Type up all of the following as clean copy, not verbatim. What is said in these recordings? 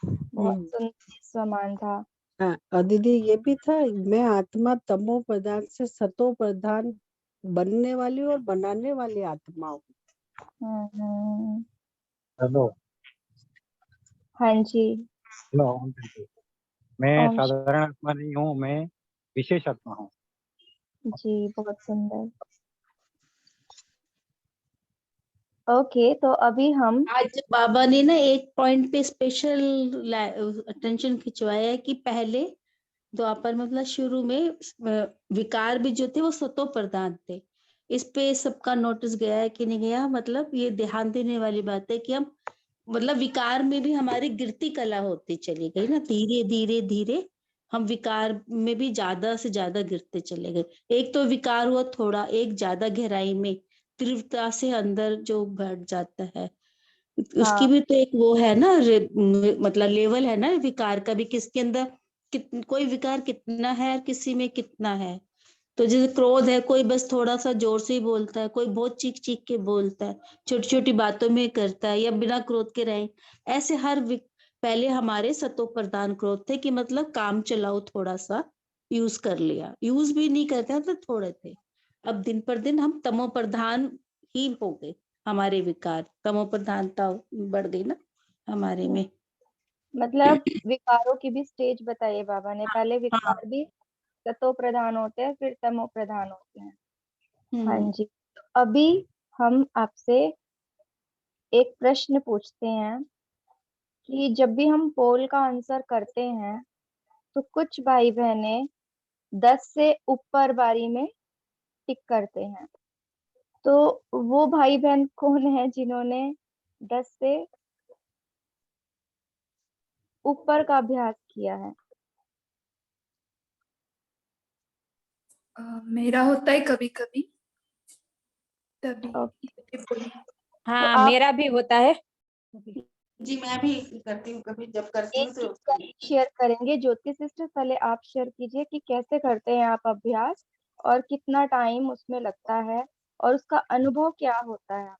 बहुत सुंदर समान था। हाँ, और दीदी ये भी था, मैं आत्मा तमो प्रधान से सतो प्रधान बनने वाली और बनाने वाली आत्मा हूँ। हम्म। हेलो। हाँ जी। हेलो ओम शांति। मैं ओम साधारण आत्मा नहीं हूँ, मैं विशेष आत्मा हूँ। जी, बहुत सुंदर। ओके, तो अभी हम आज बाबा ने ना एक पॉइंट पे स्पेशल अटेंशन खिंचवाया है कि पहले द्वापर में मतलब शुरू में विकार भी जो थे वो सतो प्रधान थे। इस पे सबका नोटिस गया है कि नहीं गया, मतलब ये ध्यान देने वाली बात है कि हम मतलब विकार में भी हमारी गिरती कला होती चली गई ना, धीरे धीरे धीरे हम विकार में भी ज्यादा से ज्यादा गिरते चले गए। एक तो विकार हुआ थोड़ा, एक ज्यादा गहराई में तीव्रता से अंदर जो बैठ जाता है, उसकी हाँ भी तो एक वो है ना, मतलब लेवल है ना विकार का भी, किसके अंदर कोई विकार कितना है और किसी में कितना है। तो जैसे क्रोध है, कोई बस थोड़ा सा जोर से ही बोलता है, कोई बहुत चीख चीख के बोलता है, छोटी छोटी बातों में करता है, या बिना क्रोध के रहे। ऐसे पहले हमारे सतो प्रधान क्रोध थे कि मतलब काम चलाओ, थोड़ा सा यूज कर लिया, यूज भी नहीं करते हैं, तो थोड़े थे। अब दिन पर दिन हम तमो प्रधान ही हो गए, हमारे विकार तमो प्रधानता बढ़ गई ना हमारे में। मतलब विकारों की भी स्टेज बताइए बाबा ने। पहले हाँ। विकार भी सतो प्रधान होते हैं, फिर तमो प्रधान होते हैं। हाँ हम्म। जी। तो अभी हम आपसे एक प्रश्न पूछते हैं कि जब भी हम पोल का आंसर करते हैं तो कुछ भाई बहने 10 से ऊपर बारी में टिक करते हैं। तो वो भाई बहन कौन है जिन्होंने 10 से ऊपर का अभ्यास किया है? मेरा होता है कभी कभी, तभी ओके, ये बोली। तो हाँ, आप मेरा भी होता है। जी मैं भी करती हूँ, कभी जब करती एक हूँ तो। किस्सा शेयर करेंगे। ज्योति सिस्टर, पहले आप शेयर कीजिए कि कैसे करते हैं आप अभ्यास और कितना टाइम उसमें लगता है और उसका अनुभव क्या होता है।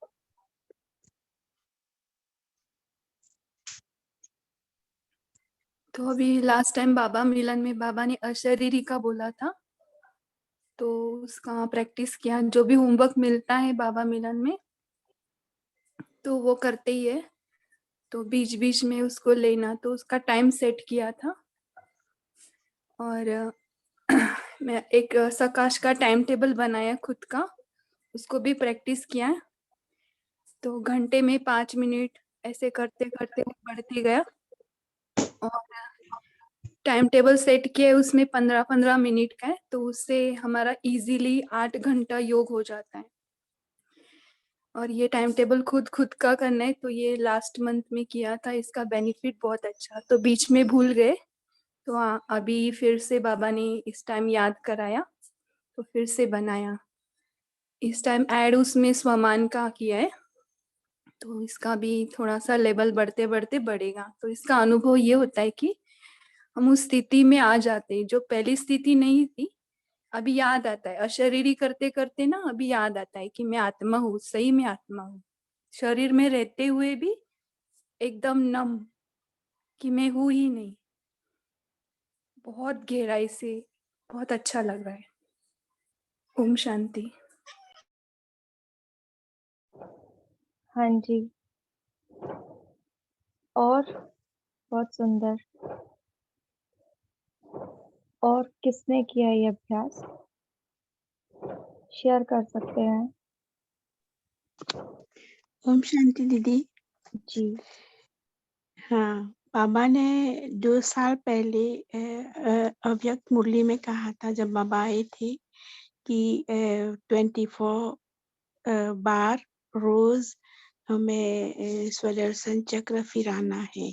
तो अभी लास्ट टाइम बाबा मिलन में बाबा ने अशरीरी का बोला था, तो उसका प्रैक्टिस किया। जो भी होमवर्क मिलता है बाबा मिलन में तो वो करते ही है, तो बीच बीच में उसको लेना, तो उसका टाइम सेट किया था। और मैं एक सकाश का टाइम टेबल बनाया खुद का, उसको भी प्रैक्टिस किया। तो घंटे में 5 मिनट ऐसे करते करते वो बढ़ते गया। और टाइम टेबल सेट किया उसमें 15-15 मिनट का है, तो उससे हमारा इजीली 8 घंटा योग हो जाता है। और ये टाइम टेबल खुद खुद का करना है, तो ये लास्ट मंथ में किया था। इसका बेनिफिट बहुत अच्छा, तो बीच में भूल गए, तो अभी फिर से बाबा ने इस टाइम याद कराया, तो फिर से बनाया। इस टाइम ऐड उसमें स्वमान का किया है, तो इसका भी थोड़ा सा लेवल बढ़ते बढ़ते बढ़ेगा। तो इसका अनुभव ये होता है कि हम उस स्थिति में आ जाते हैं जो पहली स्थिति नहीं थी। अभी याद आता है, अशरीरी करते करते ना अभी याद आता है कि मैं आत्मा हूँ, सही में आत्मा हूँ। शरीर में रहते हुए भी एकदम नम कि मैं हूँ ही नहीं। बहुत गहराई से बहुत अच्छा लग रहा है। ओम शांति। हाँ जी, और बहुत सुंदर। और किसने किया ये अभ्यास, शेयर कर सकते हैं? ओम शांति दीदी। जी। हाँ, बाबा ने 2 साल पहले अव्यक्त मुरली में कहा था, जब बाबा आए थे, कि 24 बार रोज हमें स्वदर्शन चक्र फिराना है।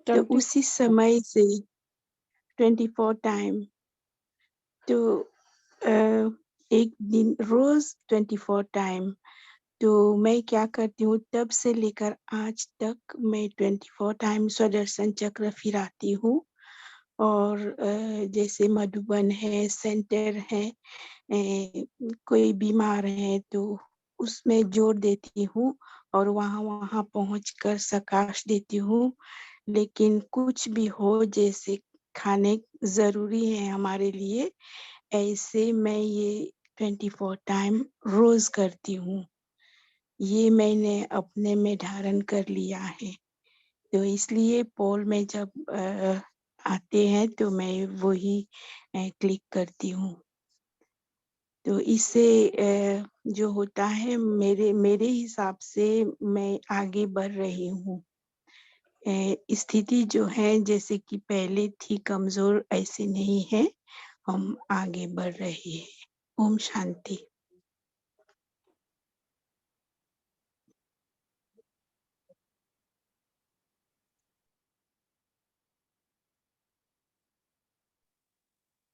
तो उसी समय से 24 टाइम, तो एक दिन रोज 24 टाइम। तो मैं क्या करती हूँ, तब से लेकर आज तक मैं 24 टाइम स्वदर्शन चक्र फिराती हूँ। और जैसे मधुबन है, सेंटर है, कोई बीमार है तो उसमें जोर देती हूँ और वहाँ पहुँचकर सकाश देती हूँ। लेकिन कुछ भी हो, जैसे खाने ज़रूरी है हमारे लिए, ऐसे मैं ये 24 टाइम रोज़ करती हूँ। ये मैंने अपने में धारण कर लिया है। तो इसलिए पोल में जब आते हैं तो मैं वही क्लिक करती हूँ। तो इससे जो होता है, मेरे मेरे हिसाब से मैं आगे बढ़ रही हूँ। स्थिति जो है जैसे कि पहले थी कमज़ोर, ऐसे नहीं है, हम आगे बढ़ रहे हैं। ओम शांति।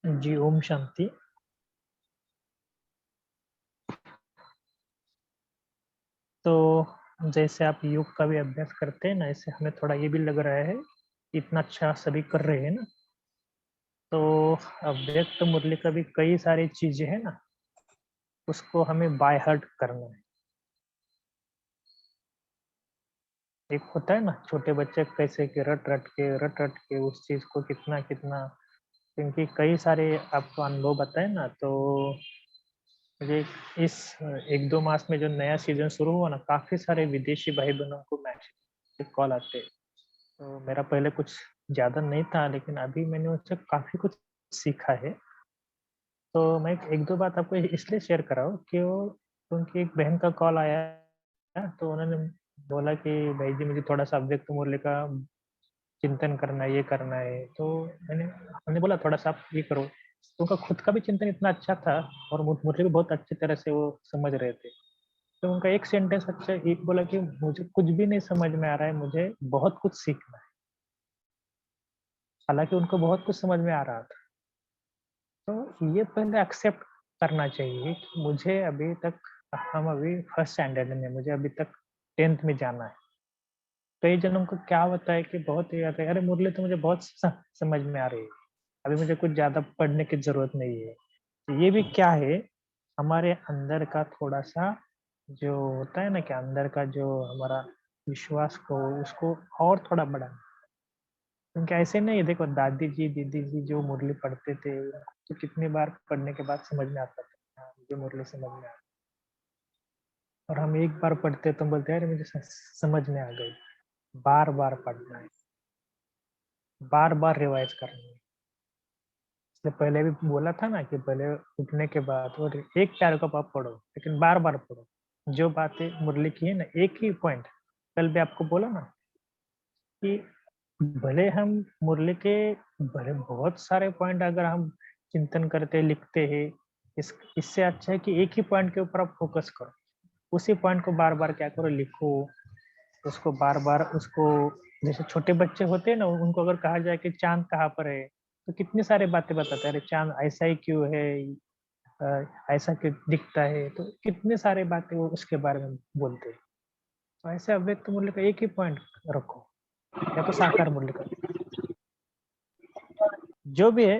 जी ओम शांति। तो जैसे आप योग का भी अभ्यास करते हैं ना, इससे हमें थोड़ा ये भी लग रहा है कि इतना अच्छा सभी कर रहे हैं ना, तो अव्यक्त मुरली का भी कई सारी चीजें हैं ना, उसको हमें बाय हार्ट करना है। एक होता है ना छोटे बच्चे कैसे कि रट रट के उस चीज को कितना कितना, क्योंकि कई सारे आपको अनुभव बताए ना, तो मुझे इस 1-2 मास में जो नया सीजन शुरू हुआ ना, काफी सारे विदेशी भाई बहनों को मैसेज कॉल आते हैं। तो मेरा पहले कुछ ज़्यादा नहीं था, लेकिन अभी मैंने उससे काफ़ी कुछ सीखा है। तो मैं 1-2 बात आपको इसलिए शेयर कर रहा हूँ कि वो उनकी एक बहन का कॉल आया, तो उन्होंने बोला कि भाई जी मुझे थोड़ा-सा अव्यक्त मूल्य का चिंतन करना है, ये करना है। तो हमने बोला थोड़ा-सा आप ये करो। तो उनका खुद का भी चिंतन इतना अच्छा था और मुझे भी बहुत अच्छी तरह से वो समझ रहे थे। तो उनका एक सेंटेंस अच्छा एक बोला कि मुझे कुछ भी नहीं समझ में आ रहा है, मुझे बहुत कुछ सीखना है। हालाँकि उनको बहुत कुछ समझ में आ रहा था। तो ये पहले एक्सेप्ट करना चाहिए कि मुझे अभी तक, हम अभी फर्स्ट स्टैंडर्ड में, मुझे अभी तक 10th में जाना है। कई जनों को क्या होता है कि बहुत ही ज़्यादा, अरे मुरली तो मुझे बहुत समझ में आ रही है, अभी मुझे कुछ ज़्यादा पढ़ने की ज़रूरत नहीं है। तो ये भी क्या है, हमारे अंदर का थोड़ा-सा जो होता है ना कि अंदर का जो हमारा विश्वास को, उसको और थोड़ा बढ़ाना। क्योंकि ऐसे नहीं है, देखो दादी जी, दीदी जी जो मुरली पढ़ते थे, तो कितनी बार पढ़ने के बाद समझ में आता था, हाँ, मुझे मुरली समझ में आ गई। और हम एक बार पढ़ते तो हम बोलते हैं अरे मुझे समझ में आ गई। बार-बार पढ़ना है, बार-बार रिवाइज करनी है। इसलिए पहले भी बोला था ना कि पहले उठने के बाद और एक पैराग्राफ आप पढ़ो, लेकिन बार-बार पढ़ो। जो बातें मुरली की है ना, एक ही पॉइंट, कल भी आपको बोला ना कि भले हम मुरली के भले बहुत सारे पॉइंट अगर हम चिंतन करते, लिखते हैं, इससे अच्छा है कि एक ही पॉइंट के ऊपर आप फोकस करो। उसी पॉइंट को बार-बार क्या करो, लिखो, उसको बार-बार उसको, जैसे छोटे बच्चे होते हैं ना, उनको अगर कहा जाए कि चाँद कहाँ पर है, तो कितनी सारी बातें बताते हैं, अरे चाँद ऐसा ही क्यों है, ऐसा क्यों दिखता है, तो कितने सारे बातें वो उसके बारे में बोलते हैं। तो ऐसे अव्यक्त मूल्य का एक ही पॉइंट रखो, या तो साकार मूल्य का, जो भी है।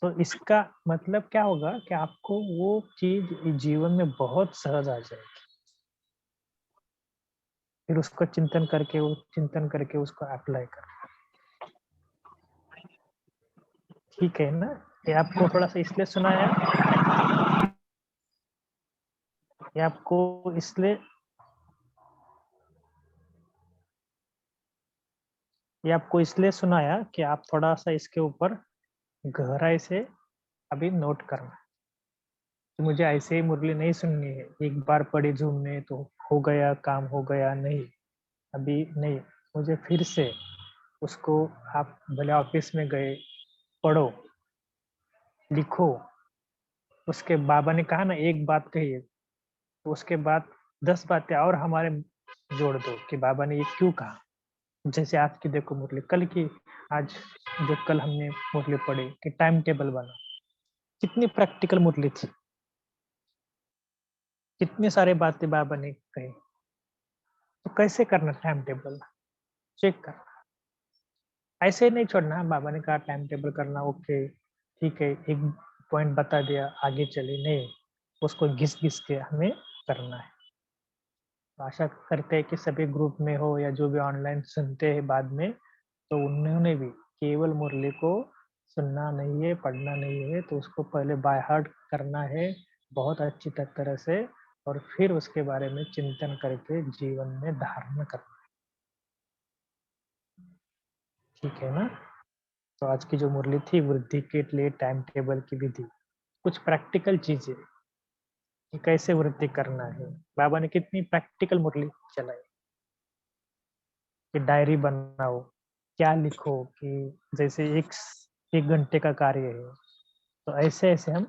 तो इसका मतलब क्या होगा कि आपको वो चीज़ जीवन में बहुत सहज आ जाएगी। फिर उसको चिंतन करके उसको अप्लाई करो। ठीक है ना? ये आपको थोड़ा-सा इसलिए सुनाया, ये आपको इसलिए ये आपको इसलिए सुनाया कि आप थोड़ा-सा इसके ऊपर गहराई से अभी नोट करना। कि मुझे ऐसे ही मुरली नहीं सुननी है, एक बार पढ़ी झूमने तो हो गया, काम हो गया, नहीं, अभी नहीं। मुझे फिर से उसको, आप भले ऑफिस में गए, पढ़ो, लिखो। उसके बाबा ने कहा ना एक बात कही है, तो उसके बाद 10 बातें और हमारे जोड़ दो कि बाबा ने ये क्यों कहा। जैसे आज की देखो मुरली, कल की, आज जो कल हमने मुरली पढ़ी कि टाइम टेबल बना, कितनी प्रैक्टिकल मुरली थी, कितनी सारी बातें बाबा ने कही। तो कैसे करना टाइम टेबल, चेक करना, ऐसे नहीं छोड़ना। बाबा ने कहा टाइम टेबल करना, ओके, ठीक है, एक पॉइंट बता दिया, आगे चले, नहीं, उसको घिस-घिस के हमें करना है। तो आशा करते हैं कि सभी ग्रुप में हो या जो भी ऑनलाइन सुनते हैं बाद में, तो उन्होंने भी केवल मुरली को सुनना नहीं है, पढ़ना नहीं है, तो उसको पहले बाय हार्ट करना है बहुत अच्छी तरह से, और फिर उसके बारे में चिंतन करके जीवन में धारण करना है। ठीक है ना? तो आज की जो मुरली थी वृद्धि के लिए टाइम टेबल की विधि, कुछ प्रैक्टिकल चीजें कि कैसे वृद्धि करना है। बाबा ने कितनी प्रैक्टिकल मुरली चलाई कि डायरी बनाओ, क्या लिखो, कि जैसे एक घंटे का कार्य है, तो ऐसे ऐसे हम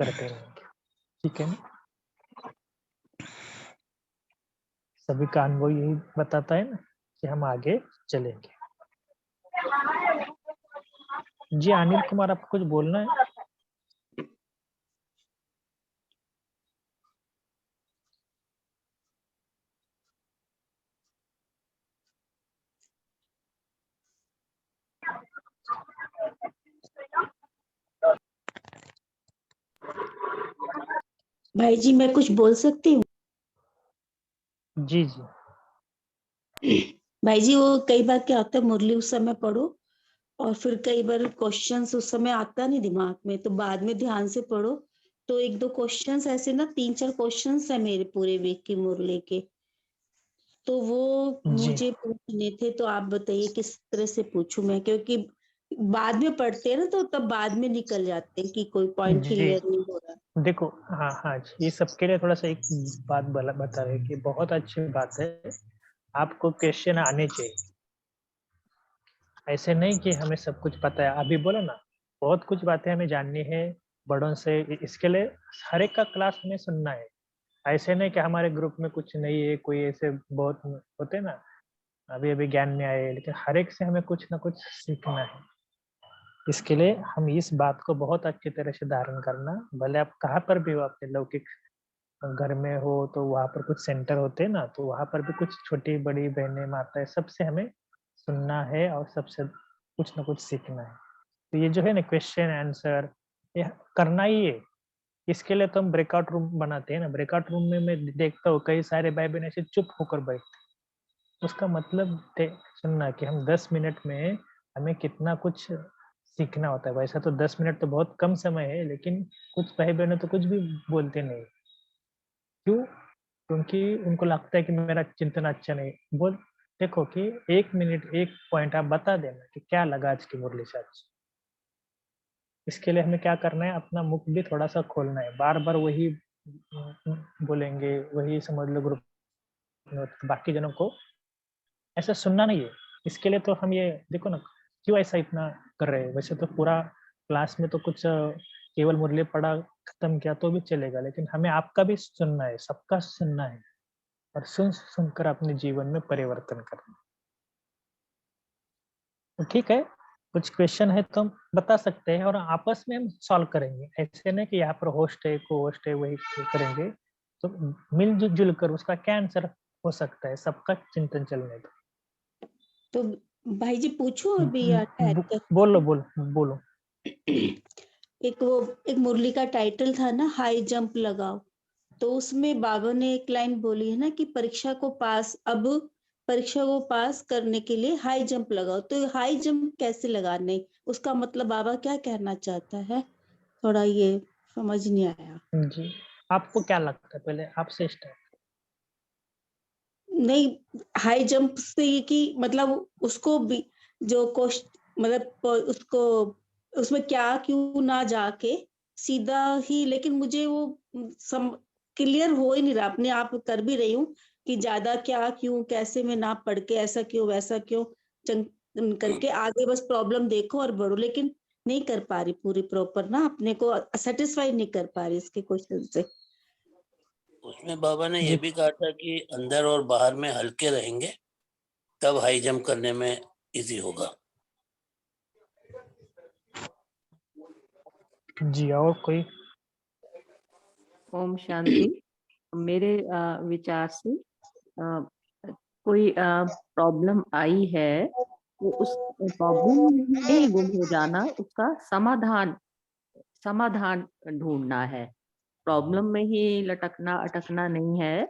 करते रहेंगे। ठीक है ना? सभी का अनुभव यही बताता है ना कि हम आगे चलेंगे। जी अनिल कुमार, आपको कुछ बोलना है? भाई जी मैं कुछ बोल सकती हूँ? जी जी। भाई जी वो कई बार क्या होता है, मुरली उस समय पढ़ो और फिर कई बार क्वेश्चंस उस समय आता नहीं दिमाग में, तो बाद में ध्यान से पढ़ो तो एक दो क्वेश्चंस ऐसे ना, 3-4 क्वेश्चंस है मेरे पूरे वीक की मुरली के, तो वो जी मुझे पूछने थे। तो आप बताइए किस तरह से पूछूं मैं, क्योंकि बाद में पढ़ते हैं ना तो तब बाद में निकल जाते हैं कि कोई पॉइंट जी क्लियर नहीं हो रहा। देखो, हाँ हाँ जी, ये सबके लिए थोड़ा सा एक बात बता रहे कि बहुत अच्छी बात है, आपको क्वेश्चन आने चाहिए। ऐसे नहीं कि हमें सब कुछ पता है। अभी बोला ना, बहुत कुछ बातें हमें जाननी है बड़ों से, इसके लिए हर एक का क्लास हमें सुनना है। ऐसे नहीं कि हमारे ग्रुप में कुछ नहीं है, कोई ऐसे बहुत होते ना अभी अभी ज्ञान में आए, लेकिन हर एक से हमें कुछ ना कुछ सीखना है। इसके लिए हम इस बात को बहुत अच्छी तरह से धारण करना, भले आप कहाँ पर भी हो, अपने लौकिक घर में हो तो वहाँ पर कुछ सेंटर होते हैं ना, तो वहाँ पर भी कुछ छोटी बड़ी बहनें माताएं सबसे हमें सुनना है और सबसे कुछ ना कुछ सीखना है। तो ये जो है ना क्वेश्चन आंसर, ये करना ही है। इसके लिए तो हम ब्रेकआउट रूम बनाते हैं ना, ब्रेकआउट रूम में मैं देखता हूँ कई सारे भाई बहन ऐसे चुप होकर बैठते हैं। उसका मतलब सुनना कि हम 10 मिनट में हमें कितना कुछ सीखना होता है। वैसा तो 10 मिनट तो बहुत कम समय है, लेकिन कुछ भाई बहन तो कुछ भी बोलते नहीं। क्यों? क्योंकि उनको लगता है कि मेरा चिंतन अच्छा नहीं। बोल, देखो कि 1 मिनट 1 पॉइंट आप बता देना कि क्या लगा आज की मुरली से आज। इसके लिए हमें क्या करना है, अपना मुख भी थोड़ा सा खोलना है। बार बार वही बोलेंगे, वही समझ लो ग्रुप में तो बाकी जनों को ऐसा सुनना नहीं है। इसके लिए तो हम ये देखो ना, क्यों ऐसा इतना कर रहे हैं। वैसे तो पूरा क्लास में तो कुछ केवल मुरली पढ़ा खत्म किया तो भी चलेगा, लेकिन हमें आपका भी सुनना है, सबका सुनना है और सुन सुनकर अपने जीवन में परिवर्तन करना। तो ठीक है, कुछ क्वेश्चन है तो हम बता सकते हैं और आपस में हम सॉल्व करेंगे। ऐसे नहीं कि यहाँ पर होस्ट है को होस्ट है वही करेंगे। तो मिलजुल कर उसका क्या आंसर हो सकता है, सबका चिंतन चलने दो। तो भाई जी पूछो अभी या बोलो बोलो बोलो। एक मुरली का टाइटल था ना, हाई जंप लगाओ, तो उसमें बाबा ने एक लाइन बोली है ना कि परीक्षा को पास करने के लिए हाई जंप लगाओ। तो हाई जंप कैसे लगाने, उसका मतलब बाबा क्या कहना चाहता है, थोड़ा ये समझ नहीं आया। जी, आपको क्या लगता है, पहले आपसे स्टार्ट। नहीं, हाई जंप से ये कि मतलब उसको भी जो मतलब उसको उसमें क्या क्यों ना जाके सीधा ही, लेकिन मुझे वो क्लियर हो ही नहीं रहा। अपने आप कर भी रही हूँ कि ज्यादा क्या क्यों कैसे में ना पढ़ के ऐसा क्यों वैसा क्यों करके आगे बस प्रॉब्लम देखो और बढ़ो, लेकिन नहीं कर पा रही पूरी प्रॉपर ना, अपने को सेटिस्फाई नहीं कर पा रही इसके क्वेश्चन से। उसमें बाबा ने ये भी कहा था कि अंदर और बाहर में हल्के रहेंगे तब हाई जंप करने में इजी होगा। जी, और कोई? ओम शांति। मेरे विचार से कोई प्रॉब्लम आई है तो उस प्रॉब्लम में नहीं गुम हो जाना, उसका समाधान ढूंढना है। प्रॉब्लम में ही लटकना अटकना नहीं है,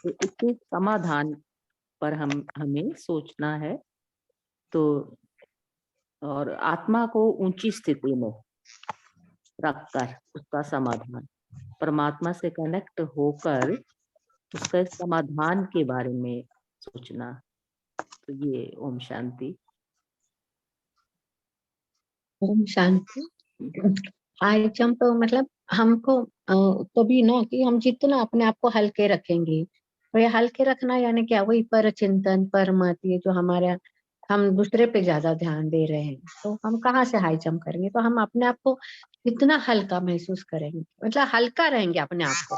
तो उसके समाधान पर हमें सोचना है। तो और आत्मा को ऊंची स्थिति में रखकर उसका समाधान, परमात्मा से कनेक्ट होकर उसका समाधान के बारे में सोचना। तो ये ओम शांति। ओम शांति। हाई जंप मतलब हमको तभी ना कि हम जितना अपने आप को हल्के रखेंगे, तो ये हल्के रखना यानी क्या, वही पर चिंतन पर मत, ये जो हमारे हम दूसरे पे ज्यादा ध्यान दे रहे हैं, तो हम कहाँ से हाई जंप करेंगे। तो हम अपने आप को इतना हल्का महसूस करेंगे, मतलब हल्का रहेंगे अपने आप को,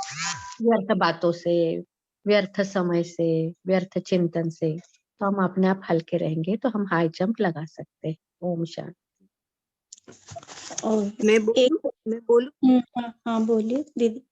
व्यर्थ बातों से, व्यर्थ समय से, व्यर्थ चिंतन से, तो हम अपने आप हल्के रहेंगे, तो हम हाई जंप लगा सकते हैं। ओम शांति। और मैं बोलूं हाँ बोलिए दीदी।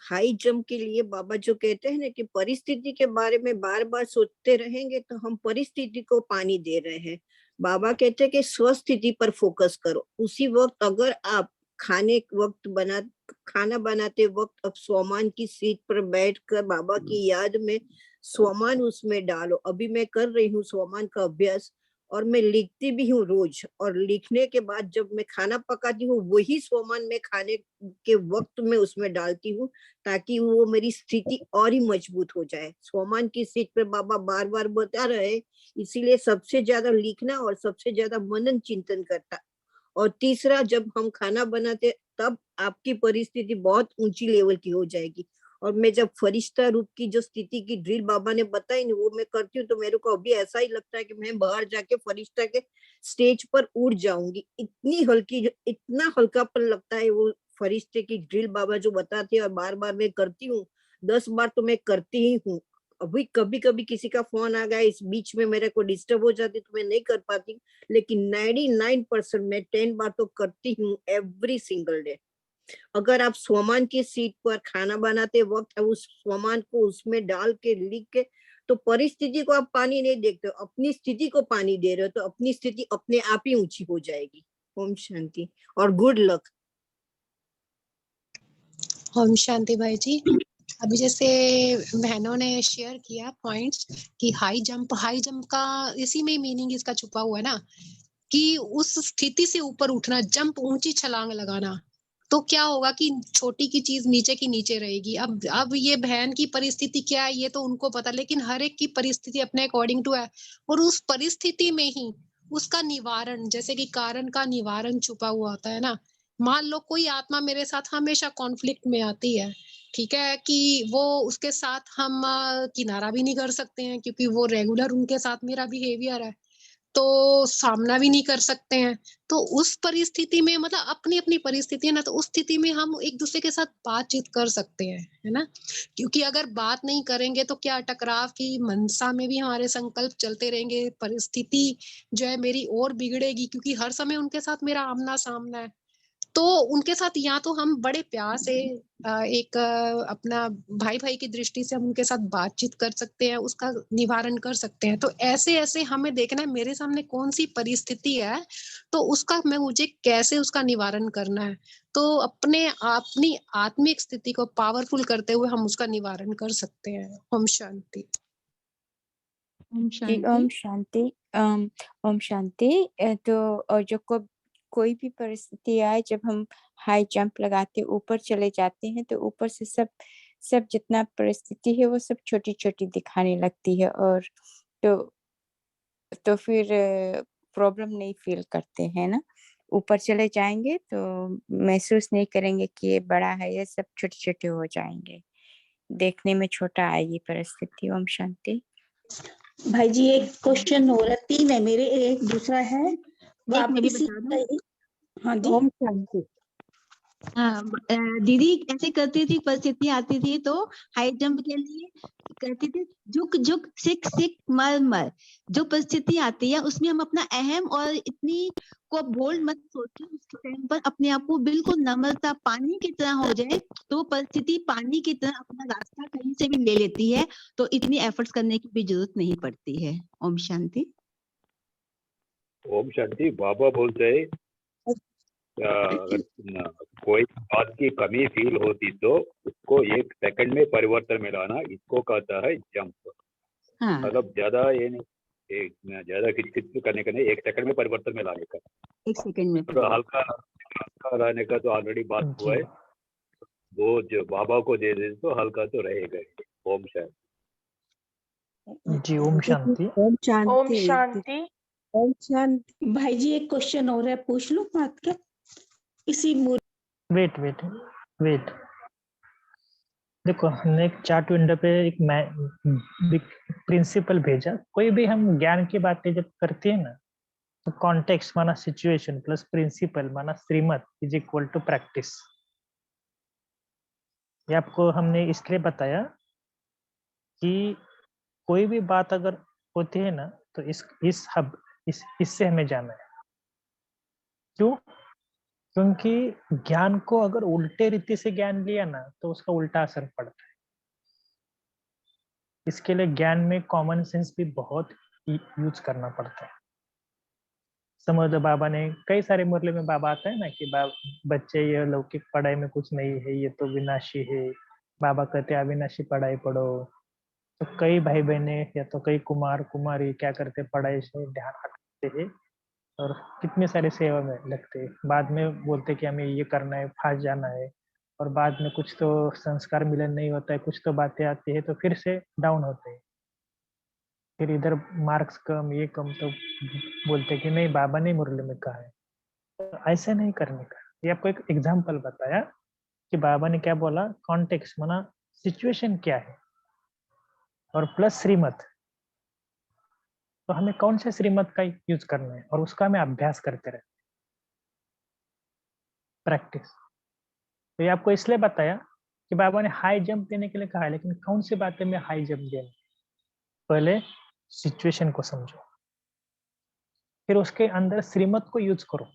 हाई जंप के लिए बाबा जो कहते हैं ना कि परिस्थिति के बारे में बार बार सोचते रहेंगे तो हम परिस्थिति को पानी दे रहे हैं। बाबा कहते हैं कि स्वस्थिति पर फोकस करो। उसी वक्त अगर आप खाना बनाते वक्त अब स्वमान की सीट पर बैठकर बाबा की याद में स्वमान उसमें डालो। अभी मैं कर रही हूँ स्वमान का अभ्यास और मैं लिखती भी हूँ रोज, और लिखने के बाद जब मैं खाना पकाती हूँ वही स्वमान मैं खाने के वक्त में उसमें डालती हूँ, ताकि वो मेरी स्थिति और ही मजबूत हो जाए। स्वमान की सीट पर बाबा बार बार बता रहे, इसीलिए सबसे ज्यादा लिखना और सबसे ज्यादा मनन चिंतन करता। और तीसरा, जब हम खाना बनाते तब आपकी परिस्थिति बहुत ऊंची लेवल की हो जाएगी। और मैं जब फरिश्ता रूप की जो स्थिति की ड्रिल बाबा ने बताई ना, वो मैं करती हूँ तो मेरे को अभी ऐसा ही लगता है कि मैं बाहर जाके फरिश्ता के स्टेज पर उड़ जाऊंगी। इतनी हल्की, इतना हल्कापन लगता है वो फरिश्ते की ड्रिल बाबा जो बताते हैं। और बार बार मैं करती हूँ, 10 बार तो मैं करती ही हूँ। अभी कभी कभी किसी का फोन आ गया, इस बीच में मेरे को डिस्टर्ब हो जाती तो मैं नहीं कर पाती, लेकिन 99% मैं 10 बार तो करती हूँ एवरी सिंगल डे। अगर आप स्वमान की सीट पर खाना बनाते वक्त उस स्वमान को उसमें डाल के लिख के, तो परिस्थिति को आप पानी नहीं देखते, अपनी स्थिति को पानी दे रहे हो, तो अपनी स्थिति अपने आप ही ऊंची हो जाएगी। ओम शांति और गुड लक। ओम शांति भाई जी। अभी जैसे बहनों ने शेयर किया पॉइंट्स कि हाई जंप का इसी में मीनिंग इसका छुपा हुआ है ना, कि उस स्थिति से ऊपर उठना, जंप, ऊंची छलांग लगाना। तो क्या होगा कि छोटी की चीज नीचे की नीचे रहेगी। अब ये बहन की परिस्थिति क्या है ये तो उनको पता, लेकिन हर एक की परिस्थिति अपने अकॉर्डिंग टू है। और उस परिस्थिति में ही उसका निवारण, जैसे कि कारण का निवारण छुपा हुआ होता है ना। मान लो कोई आत्मा मेरे साथ हमेशा कॉन्फ्लिक्ट में आती है, ठीक है, कि वो उसके साथ हम किनारा भी नहीं कर सकते हैं, क्योंकि वो रेगुलर उनके साथ मेरा बिहेवियर है, तो सामना भी नहीं कर सकते हैं। तो उस परिस्थिति में, मतलब अपनी अपनी परिस्थिति है ना, तो उस स्थिति में हम एक दूसरे के साथ बातचीत कर सकते हैं, है ना। क्योंकि अगर बात नहीं करेंगे तो क्या टकराव की मनसा में भी हमारे संकल्प चलते रहेंगे, परिस्थिति जो है मेरी और बिगड़ेगी, क्योंकि हर समय उनके साथ मेरा आमना सामना है। तो उनके साथ या तो हम बड़े प्यार से एक अपना भाई भाई की दृष्टि से हम उनके साथ बातचीत कर सकते हैं, उसका निवारण कर सकते हैं। तो ऐसे ऐसे हमें देखना है मेरे सामने कौन सी परिस्थिति है, तो उसका मुझे कैसे उसका निवारण करना है। तो अपनी आत्मिक स्थिति को पावरफुल करते हुए हम उसका निवारण कर सकते हैं। ओम शांति। ओम जी ओम शांति। ओम शांति। तो जो कोई भी परिस्थिति आए, जब हम हाई जंप लगाते ऊपर चले जाते हैं, तो ऊपर से सब जितना परिस्थिति है वो सब छोटी छोटी दिखाने लगती है, और तो फिर प्रॉब्लम नहीं फील करते हैं ना। ऊपर चले जाएंगे तो महसूस नहीं करेंगे कि ये बड़ा है, ये सब छोटे छोटे हो जाएंगे, देखने में छोटा आएगी परिस्थिति। ओम शांति। भाई जी एक क्वेश्चन हो रहा है, 3 है मेरे, एक दूसरा है वो आप मैं इसी। बता दूं? हाँ जी। ओम शांति। दीदी ऐसे करती थी, परिस्थिति आती थी तो हाई जंप के लिए कहती थी झुक झुक सिक सिक मर मर। जो परिस्थिति आती है उसमें हम अपना अहम और इतनी को बोल्ड मत सोचें, उस टाइम पर अपने आप को बिल्कुल नम्रता पानी की तरह हो जाए, तो परिस्थिति पानी की तरह अपना रास्ता कहीं से भी ले लेती है, तो इतनी एफर्ट्स करने की भी जरूरत नहीं पड़ती है। ओम शांति। ओम शांति। बाबा बोलते हैं कोई बात की कमी फील होती तो उसको 1 सेकंड में परिवर्तन में लाना, इसको कहता है जंप। मतलब ज्यादा ये नहीं, एक ज्यादा खिंच करने का नहीं, 1 सेकंड में परिवर्तन में लाने का। 1 सेकंड में तो हल्का रहने का तो ऑलरेडी बात हुआ जी है, वो जो बाबा को दे दे तो हल्का तो रहेगा ही। ओम शांति। जी, ओम शांति। ओम ओम शांति। शांति। ओम शांति। भाई जी एक क्वेश्चन और है, पूछ लो बात क्या इसी वेट वेट वेट, देखो हमने एक चार्ट विंडो पे एक प्रिंसिपल भेजा। कोई भी हम ज्ञान की बातें जब करते हैं ना, तो कॉन्टेक्स्ट माना सिचुएशन प्लस प्रिंसिपल माना श्रीमत इज इक्वल टू प्रैक्टिस। ये आपको हमने इसलिए बताया कि कोई भी बात अगर होती है ना, तो इससे हमें जाना है। क्यों? क्योंकि ज्ञान को अगर उल्टे रीति से ज्ञान लिया ना, तो उसका उल्टा असर पड़ता है। इसके लिए ज्ञान में कॉमन सेंस भी बहुत यूज करना पड़ता है। समझ लो, बाबा ने कई सारे मुरली में बाबा आता है ना कि बच्चे ये लौकिक पढ़ाई में कुछ नहीं है, ये तो विनाशी है। बाबा कहते हैं अविनाशी पढ़ाई पढ़ो। तो कई भाई बहने या तो कई कुमार कुमारी क्या करते, पढ़ाई से ध्यान हटाते हैं और कितने सारे सेवा में लगते हैं। बाद में बोलते कि हमें ये करना है, फांस जाना है, और बाद में कुछ तो संस्कार मिलन नहीं होता है, कुछ तो बातें आती है, तो फिर से डाउन होते हैं। फिर इधर मार्क्स कम, ये कम, तो बोलते कि नहीं बाबा ने मुरली में कहा है। तो ऐसे नहीं करने का। ये आपको एक एग्जाम्पल बताया कि बाबा ने क्या बोला, कॉन्टेक्स्ट माना सिचुएशन क्या है, और प्लस श्रीमत। तो हमें कौन से श्रीमत का यूज करना है, और उसका हमें अभ्यास करते रहे, प्रैक्टिस। तो ये आपको इसलिए बताया कि बाबा ने हाई जंप देने के लिए कहा है, लेकिन कौन सी बातें में हाई जंप देना, पहले सिचुएशन को समझो, फिर उसके अंदर श्रीमत को यूज करो।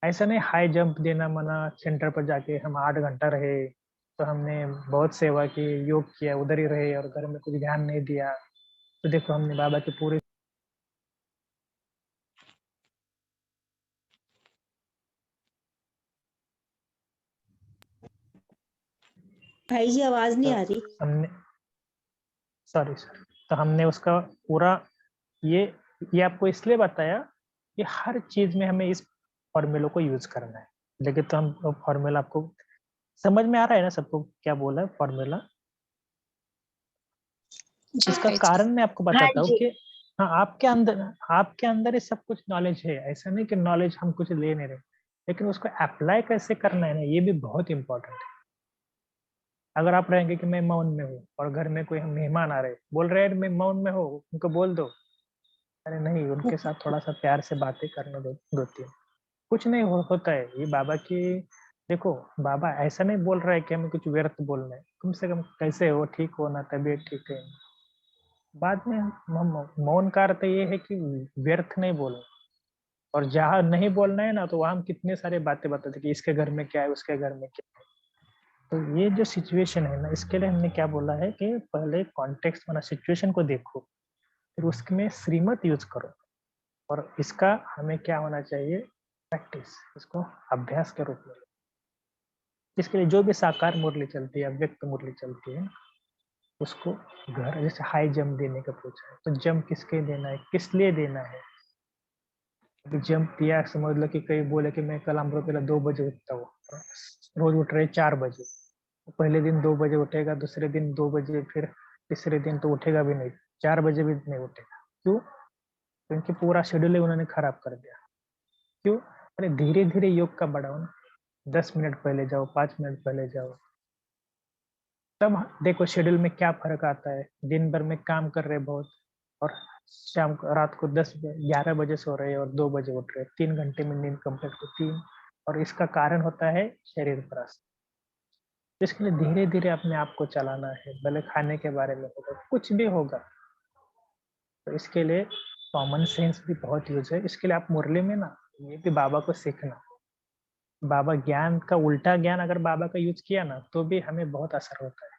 ऐसा नहीं हाई जंप देना मना सेंटर पर जाके हम 8 घंटा रहे, तो हमने बहुत सेवा की, योग किया, उधर ही रहे और घर में कुछ ध्यान नहीं दिया। तो देखो हमने बाबा के पूरे भाई जी आवाज नहीं आ रही। हमने सॉरी सर, तो हमने उसका पूरा ये आपको इसलिए बताया कि हर चीज में हमें इस फॉर्मूले को यूज करना है। लेकिन तो हम फॉर्मूला आपको समझ में आ रहा है ना सबको क्या बोला है फॉर्मूला? इसका कारण मैं आपको बताता हूँ कि हाँ, आपके अंदर ये सब कुछ नॉलेज है। ऐसा नहीं कि नॉलेज हम कुछ ले नहीं रहे, लेकिन उसको अप्लाई कैसे करना है ना, ये भी बहुत इंपॉर्टेंट है। अगर आप रहेंगे कि मैं मौन में हूँ और घर में कोई मेहमान आ रहे, बोल रहे हैं मैं मौन में हूँ, उनको बोल दो, अरे नहीं, उनके साथ थोड़ा सा प्यार से बातें करने दो तीन, कुछ नहीं होता है। ये बाबा की देखो, बाबा ऐसा नहीं बोल रहा है कि हमें कुछ व्यर्थ बोलना है। कम से कम कैसे हो, ठीक हो ना, तबीयत ठीक है। बाद में मौन का अर्थ ये है कि व्यर्थ नहीं बोलना, और जहाँ नहीं बोलना है ना, तो वहां हम कितने सारे बातें बताते कि इसके घर में क्या है, उसके घर में क्या है। तो ये जो सिचुएशन है ना, इसके लिए हमने क्या बोला है कि पहले कॉन्टेक्स्ट माना सिचुएशन को देखो, फिर उसमें श्रीमत यूज करो, और इसका हमें क्या होना चाहिए, प्रैक्टिस, इसको अभ्यास के रूप में। इसके लिए जो भी साकार मुरली चलती है, अव्यक्त मुरली चलती है, उसको घर जैसे हाई जंप देने का पूछा है, तो जंप किसके देना है, किस लिए देना है। अभी जंप दिया, समझ लो कि कई बोले कि मैं कल अमृतवेला 2 बजे उठता हूँ, रोज उठ रहे 4 बजे। पहले दिन 2 बजे उठेगा, दूसरे दिन 2 बजे, फिर तीसरे दिन तो उठेगा भी नहीं, 4 बजे भी नहीं उठेगा। क्यों? क्योंकि पूरा शेड्यूल ही उन्होंने खराब कर दिया। क्यों? अरे धीरे धीरे योग का बढ़ाओ ना, 10 मिनट पहले जाओ, 5 मिनट पहले जाओ, तब देखो शेड्यूल में क्या फर्क आता है। दिन भर में काम कर रहे बहुत, और शाम को रात को 10-11 बजे सो रहे और 2 बजे उठ रहे, 3 घंटे में नींद कंप्लीट होती है। और इसका कारण होता है शरीर परास। इसके लिए धीरे धीरे अपने आप को चलाना है, भले खाने के बारे में होगा, कुछ भी होगा। तो इसके लिए कॉमन सेंस भी बहुत यूज है। इसके लिए आप मुरली में ना ये भी बाबा को सीखना। बाबा ज्ञान का उल्टा ज्ञान अगर बाबा का यूज किया ना, तो भी हमें बहुत असर होता है।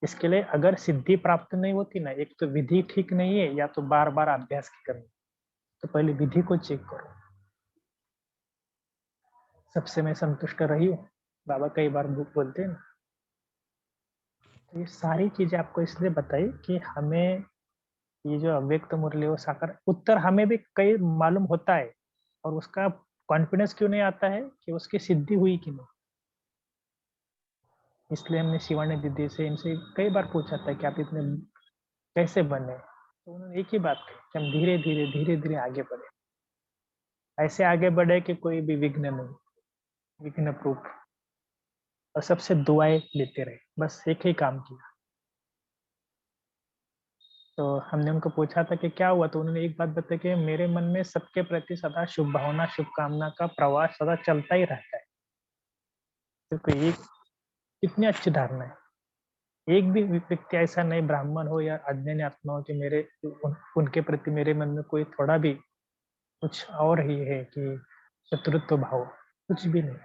इसके लिए अगर सिद्धि प्राप्त नहीं होती ना, एक तो विधि ठीक नहीं है, या तो बार बार अभ्यास की करनी। तो पहले विधि को चेक करो। सबसे मैं संतुष्ट रही हूँ, बाबा कई बार बोलते हैं ना। तो ये सारी चीजें आपको इसलिए बताई कि हमें ये जो अव्यक्त मुरली वो साकार उत्तर हमें भी कई मालूम होता है, और उसका कॉन्फिडेंस क्यों नहीं आता है कि उसकी सिद्धि हुई कि नहीं। इसलिए हमने शिवानी दीदी से, इनसे कई बार पूछा था कि आप इतने कैसे बने, तो उन्होंने एक ही बात कही कि हम धीरे धीरे आगे बढ़े, ऐसे आगे बढ़े कि कोई भी विघ्न नहीं, विघ्न प्रूफ, और सबसे दुआएं लेते रहे, बस एक ही काम किया। तो हमने उनको पूछा था कि क्या हुआ, तो उन्होंने एक बात बताई कि मेरे मन में सबके प्रति सदा शुभ भावना, शुभकामना का प्रवाह सदा चलता ही रहता है। क्योंकि ये कितनी अच्छी धारणा है। एक भी व्यक्ति ऐसा नहीं, ब्राह्मण हो या अज्ञानी आत्मा हो, कि मेरे उनके प्रति मेरे मन में कोई थोड़ा भी कुछ और ही है कि शत्रुत्व भाव, कुछ भी नहीं।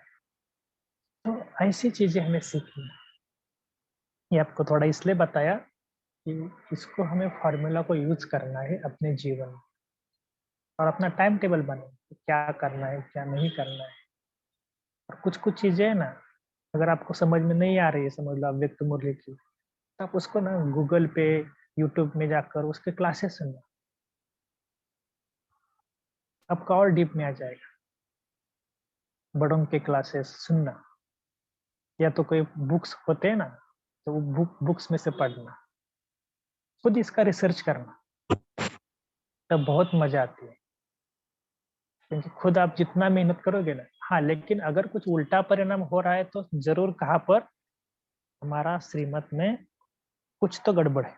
तो ऐसी चीजें हमें सीखनी है। ये आपको थोड़ा इसलिए बताया कि इसको हमें फॉर्मूला को यूज करना है अपने जीवन में, और अपना टाइम टेबल बनाए कि क्या करना है क्या नहीं करना है। और कुछ चीजें है ना, अगर आपको समझ में नहीं आ रही है, समझ लो अव्यक्त मुरली की, तो आप उसको ना गूगल पे, यूट्यूब में जाकर उसके क्लासेस सुनना, आपका और डीप में आ जाएगा। बड़ों के क्लासेस सुनना, या तो कोई बुक्स होते हैं ना, तो वो बुक्स में से पढ़ना, खुद इसका रिसर्च करना, तब बहुत मजा आती है। क्योंकि खुद आप जितना मेहनत करोगे ना, हाँ, लेकिन अगर कुछ उल्टा परिणाम हो रहा है तो जरूर कहाँ पर हमारा श्रीमत में कुछ तो गड़बड़ है।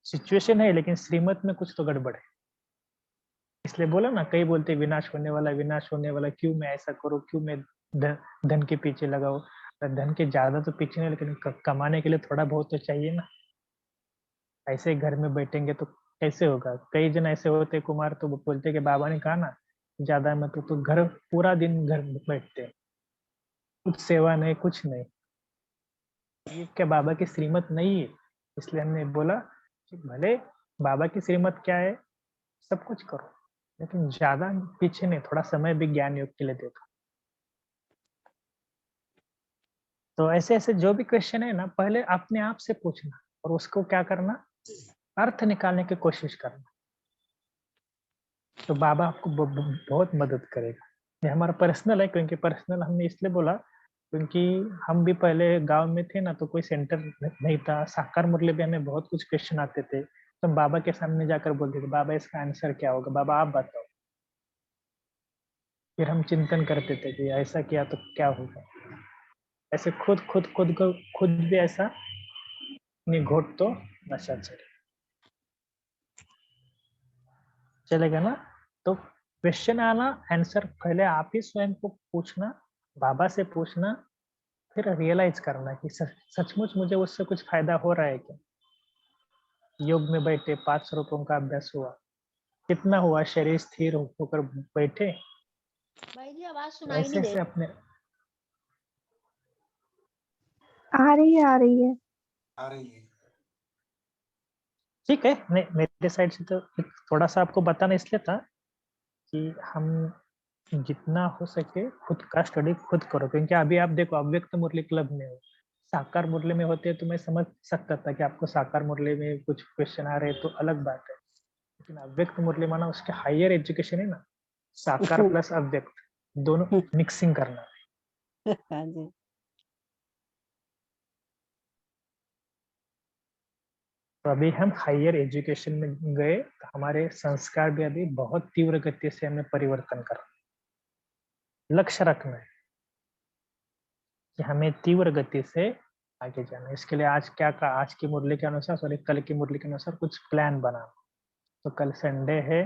सिचुएशन है लेकिन श्रीमत में कुछ तो गड़बड़ है। इसलिए बोला ना, कई बोलते विनाश होने वाला, क्यों मैं ऐसा करूं, क्यों मैं धन के पीछे लगाऊं। धन के ज्यादा तो पीछे नहीं, लेकिन कमाने के लिए थोड़ा बहुत तो चाहिए ना। ऐसे घर में बैठेंगे तो कैसे होगा। कई जन ऐसे होते कुमार, तो बोलते कि बाबा ने कहा ना ज्यादा मत, तो घर पूरा दिन घर में बैठते, कुछ सेवा नहीं, कुछ नहीं। ये क्या बाबा की श्रीमत नहीं है। इसलिए हमने बोला कि भले बाबा की श्रीमत क्या है, सब कुछ करो, लेकिन ज्यादा पीछे नहीं, थोड़ा समय भी ज्ञान योग के लिए दे दो। तो ऐसे ऐसे जो भी क्वेश्चन है ना, पहले अपने आप से पूछना, और उसको क्या करना, अर्थ निकालने की कोशिश करना। तो बाबा आपको बहुत मदद करेगा। ये हमारा पर्सनल है, क्योंकि पर्सनल हमने इसलिए बोला क्योंकि हम भी पहले गांव में थे ना, तो कोई सेंटर नहीं था। साकार मुरली भी हमें बहुत कुछ क्वेश्चन आते थे, तो हम बाबा के सामने जाकर बोलते थे, बाबा इसका आंसर क्या होगा, बाबा आप बताओ। फिर हम चिंतन करते थे कि ऐसा किया तो क्या होगा। ऐसे खुद भी ऐसा घोट तो नशा चलेगा ना। तो क्वेश्चन आना, आंसर पहले आप ही स्वयं को पूछना, बाबा से पूछना, फिर रियलाइज करना कि सचमुच मुझे उससे कुछ फायदा हो रहा है क्या। योग में बैठे 500 रुपयों का अभ्यास हुआ, कितना हुआ, शरीर स्थिर होकर बैठे। भाई जी आवाज तो सुनाई ऐसे नहीं दे ऐसे अपने आ रही है, आ रही है। ठीक है। नहीं, मेरे साइड से तो थोड़ा सा आपको बताना इसलिए था कि हम जितना हो सके खुद का स्टडी खुद करो। क्योंकि अभी आप देखो अव्यक्त मुरली क्लब में हो, साकार मुरली में होते तो मैं समझ सकता था कि आपको साकार मुरली में कुछ क्वेश्चन आ रहे हैं तो अलग बात है। लेकिन अव्यक्त मुरली माना उसके हायर एजुकेशन है ना, साकार प्लस अव्यक्त दोनों मिक्सिंग करना है। हाँ जी। तो अभी हम हायर एजुकेशन में गए, तो हमारे संस्कार भी अभी बहुत तीव्र गति से हमें परिवर्तन करना, लक्ष्य रखना है कि हमें तीव्र गति से आगे जाना है। इसके लिए आज क्या का, आज की मुरली के अनुसार, सॉरी कल की मुरली के अनुसार कुछ प्लान बना। तो कल संडे है,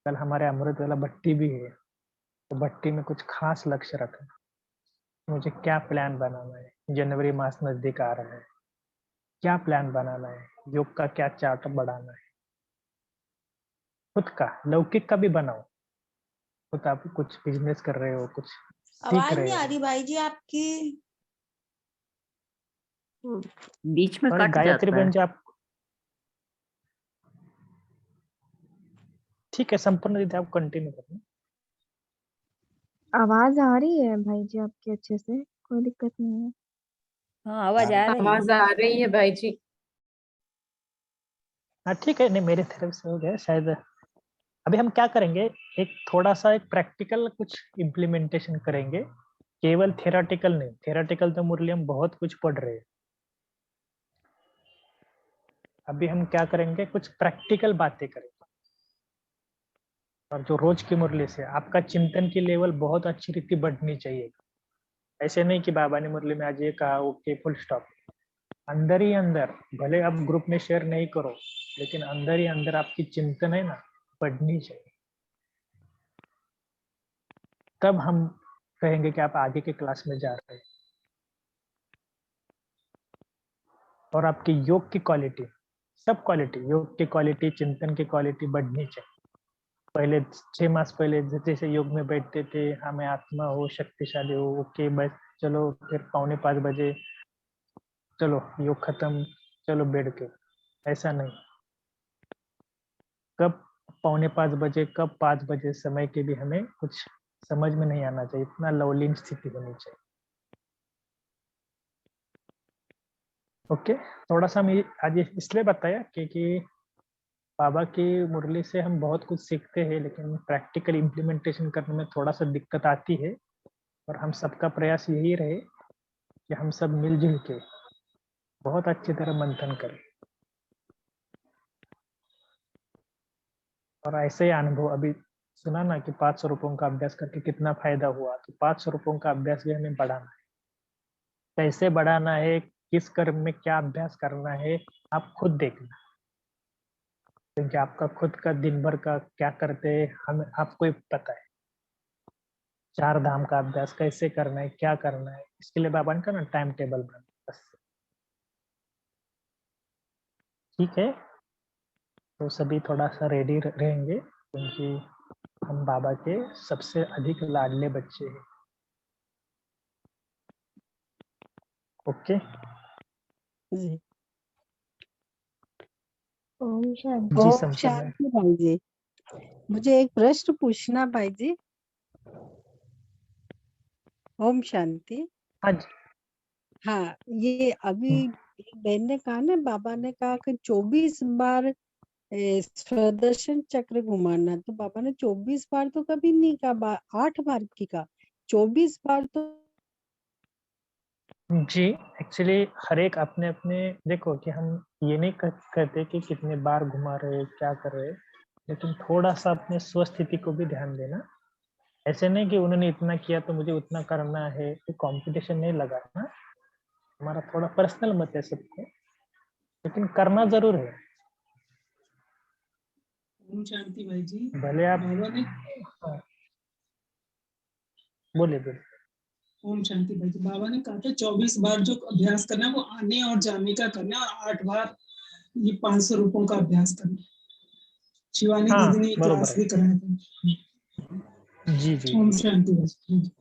कल हमारे अमृत वाला भट्टी भी है, तो भट्टी में कुछ खास लक्ष्य रखना। मुझे क्या प्लान बनाना है, जनवरी मास नजदीक आ रहा है, क्या प्लान बनाना है, योग का क्या चार्ट बढ़ाना है। खुद का लौकिक का भी बनाओ। खुद आप कुछ बिजनेस कर रहे हो, कुछ सीख आवाज रहे नहीं आ हो। रही भाई जी आपकी। बीच में और कट गायत्री जाता है। बन जा। ठीक है, संपूर्ण दीदी आप कंटिन्यू करना। आवाज आ रही है भाई जी आपकी अच्छे से, कोई दिक्कत नहीं है। हाँ आवाज आ रही है। आवाज आ रही है भाई जी। हाँ ठीक है, नहीं मेरे तरफ से हो गया शायद। अभी हम क्या करेंगे, एक थोड़ा सा एक प्रैक्टिकल कुछ इम्प्लीमेंटेशन करेंगे, केवल थेराटिकल नहीं। थेराटिकल तो मुरली हम बहुत कुछ पढ़ रहे हैं। अभी हम क्या करेंगे, कुछ प्रैक्टिकल बातें करेंगे। और जो रोज की मुरली से आपका चिंतन की लेवल बहुत अच्छी रीति बढ़नी चाहिए। ऐसे नहीं कि बाबा ने मुरली में आज ये कहा, ओके फुल स्टॉप। अंदर ही अंदर, भले आप ग्रुप में शेयर नहीं करो, लेकिन अंदर ही अंदर आपकी चिंतन है ना, बढ़नी चाहिए। तब हम कहेंगे कि आप आगे के क्लास में जा रहे हैं। और आपकी योग की क्वालिटी, सब क्वालिटी, योग की क्वालिटी, चिंतन की क्वालिटी बढ़नी चाहिए। पहले 6 मास पहले जैसे योग में बैठते थे, हमें आत्मा हो, शक्तिशाली हो, ओके बस चलो, फिर 4:45 चलो योग खत्म, चलो बेड के। ऐसा नहीं। कब 4:45, कब 5 बजे, समय के भी हमें कुछ समझ में नहीं आना चाहिए। इतना लवलीन स्थिति होनी चाहिए। ओके, थोड़ा सा हम आज इसलिए बताया क्योंकि बाबा की मुरली से हम बहुत कुछ सीखते हैं, लेकिन प्रैक्टिकल इम्प्लीमेंटेशन करने में थोड़ा सा दिक्कत आती है। और हम सबका प्रयास यही रहे कि हम सब मिलजुल के बहुत अच्छी तरह मंथन करें। और ऐसे ही अनुभव अभी सुना ना कि 500 रुपयों का अभ्यास करके कितना फायदा हुआ। तो 500 रुपयों का अभ्यास भी हमें बढ़ाना है। कैसे बढ़ाना है, किस कर्म में क्या अभ्यास करना है, आप खुद देखना। क्योंकि आपका खुद का दिन भर का क्या करते हैं हमें आपको ही पता है। 4 धाम का अभ्यास कैसे करना है, क्या करना है, इसके लिए बाबा ने कहा ना टाइम टेबल बना। बस ठीक है, तो सभी थोड़ा सा रेडी रहेंगे, क्योंकि हम बाबा के सबसे अधिक लाडले बच्चे हैं। ओके जी। ओम शांति। जी ओम समझ में। शांति भाई जी, मुझे एक प्रश्न पूछना भाई जी। ओम शांति। हाँ जी। हाँ, ये अभी एक बहन ने कहा ना, बाबा ने कहा कि 24 बार स्वदर्शन चक्र घुमाना। तो बाबा ने 24 बार तो कभी नहीं कहा, 8 बार की कहा, 24 बार तो। जी एक्चुअली हर एक अपने अपने, देखो कि हम ये नहीं कहते कि कितने बार घुमा रहे, क्या कर रहे, लेकिन थोड़ा सा अपने स्वस्थिति को भी ध्यान देना। ऐसे नहीं कि उन्होंने इतना किया तो मुझे उतना करना है, तो कंपटीशन नहीं लगाना। हमारा थोड़ा पर्सनल मत है सबको, लेकिन करना जरूर है। ओम शांति भाई जी। भले आप बाबा ने हाँ, बोले। ओम शांति भाई जी, बाबा ने कहा था 24 बार जो अभ्यास करना है वो आने और जाने का करना है, और 8 बार ये 500 रुपयों का अभ्यास करना है। शिवानी हाँ, दीदी ने बरोबर क्लास है। भी कराया था। जी जी ओम शांति भाई जी।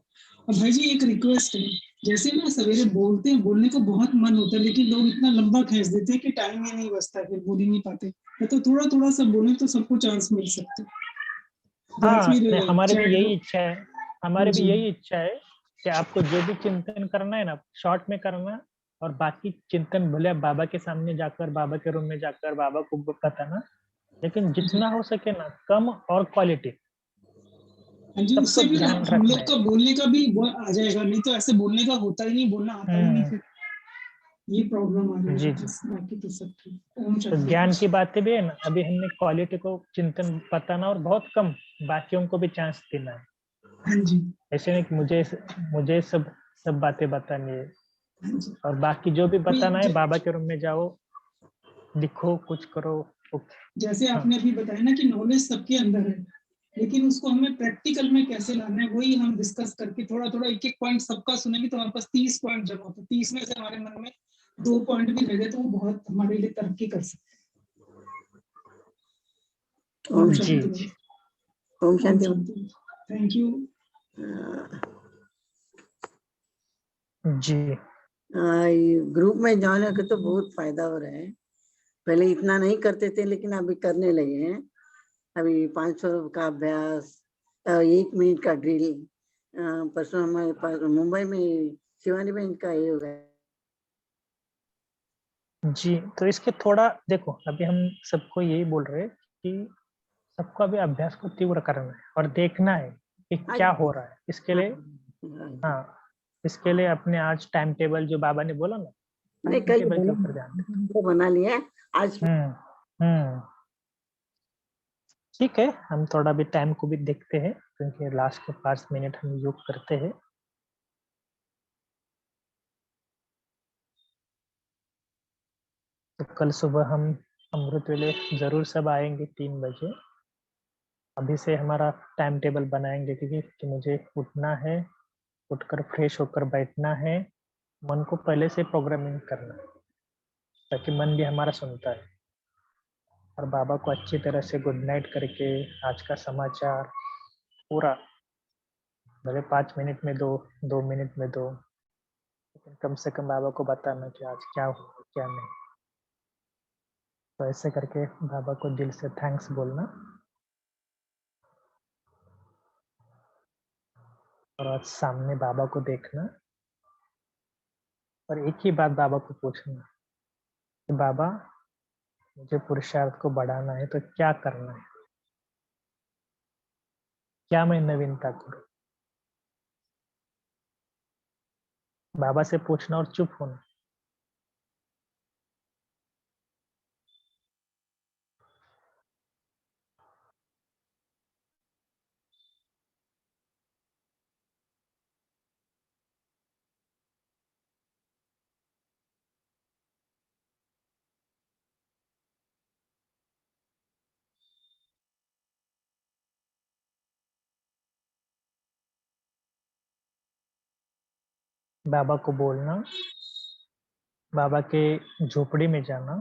अब भाई जी एक रिक्वेस्ट है, जैसे ना सवेरे बोलते हैं, बोलने को बहुत मन होता है, लेकिन लोग इतना लंबा खींच देते हैं कि टाइम ही नहीं बचता, फिर बोल ही नहीं पाते। तो थोड़ा थोड़ा सा बोले तो सबको चांस मिल सकता है। या हाँ, फिर नहीं, हमारी भी चैट यही इच्छा है। हमारी भी जी यही इच्छा है कि आपको जो भी चिंतन करना है ना, शॉर्ट में करना। और बाकी चिंतन भले आप बाबा के सामने जाकर, बाबा के रूम में जाकर बाबा को बताना, लेकिन जितना हो सके ना कम और क्वालिटी। हाँ जी, सबको उससे फिर ध्यान हम रखना लोग है। का बोलने का भी वो आ जाएगा, नहीं तो ऐसे बोलने का होता ही नहीं, बोलना आता ही नहीं, फिर ये प्रॉब्लम आ रही जी है जी। बस, बाकी तो सब ठीक। ओम तो शांति ज्ञान की भाई। बातें भी है ना, अभी हमने क्वालिटी को चिंतन बताना और बहुत कम, बाकियों को भी चांस देना है। हाँ जी ऐसे नहीं कि मुझे सब सब बातें बतानी है। हाँ जी। और बाकी जो भी बताना है, वही बाबा के रूम में जाओ, लिखो, कुछ करो। जैसे हाँ, आपने अभी बताया ना कि नॉलेज सबके अंदर है, लेकिन उसको हमें प्रैक्टिकल में कैसे लाना है, वही हम डिस्कस करके थोड़ा थोड़ा एक एक पॉइंट सबका सुनेंगे तो हमारे पास 30 पॉइंट जमा होते, 30 में से हमारे मन में 2 पॉइंट भी लगे तो वो बहुत हमारे लिए तरक्की कर सकते हैं। ओम जी शांति जी। भाई। ओम ओम शांति। शांति। Thank you. जी ग्रुप में ज्वाइन होकर तो बहुत फायदा हो रहा है। पहले इतना नहीं करते थे, लेकिन अभी करने लगे हैं। अभी 500 का अभ्यास, 1 मिनट का ड्रिल। परसों हमारे पास मुंबई में शिवानी बहन का ये हो गया जी, तो इसके थोड़ा देखो, अभी हम सबको यही बोल रहे हैं कि सबको अभी अभ्यास को तीव्र करना है और देखना है कि क्या हो रहा है। इसके लिए हाँ, इसके लिए अपने आज टाइम टेबल जो बाबा ने बोला ना, नहीं, टाइम कल टेबल के ऊपर ध्यान दें। तो बना लिया है आज। ठीक है, हम थोड़ा भी टाइम को भी देखते हैं क्योंकि लास्ट के 5 मिनट हम योग करते हैं। तो कल सुबह हम अमृत वेले जरूर सब आएंगे 3 बजे। अभी से हमारा टाइम टेबल बनाएंगे कि मुझे उठना है, उठकर फ्रेश होकर बैठना है, मन को पहले से प्रोग्रामिंग करना है ताकि मन भी हमारा सुनता है। और बाबा को अच्छी तरह से गुड नाइट करके आज का समाचार पूरा, भले 5 मिनट में दो, 2 मिनट में दो, लेकिन कम से कम बाबा को बताना कि आज क्या हुआ क्या नहीं। तो ऐसे करके बाबा को दिल से थैंक्स बोलना और आज सामने बाबा को देखना और एक ही बात बाबा को पूछना कि बाबा मुझे पुरुषार्थ को बढ़ाना है तो क्या करना है, क्या मैं नवीनता करूं। बाबा से पूछना और चुप होना। बाबा को बोलना, बाबा के झोपड़ी में जाना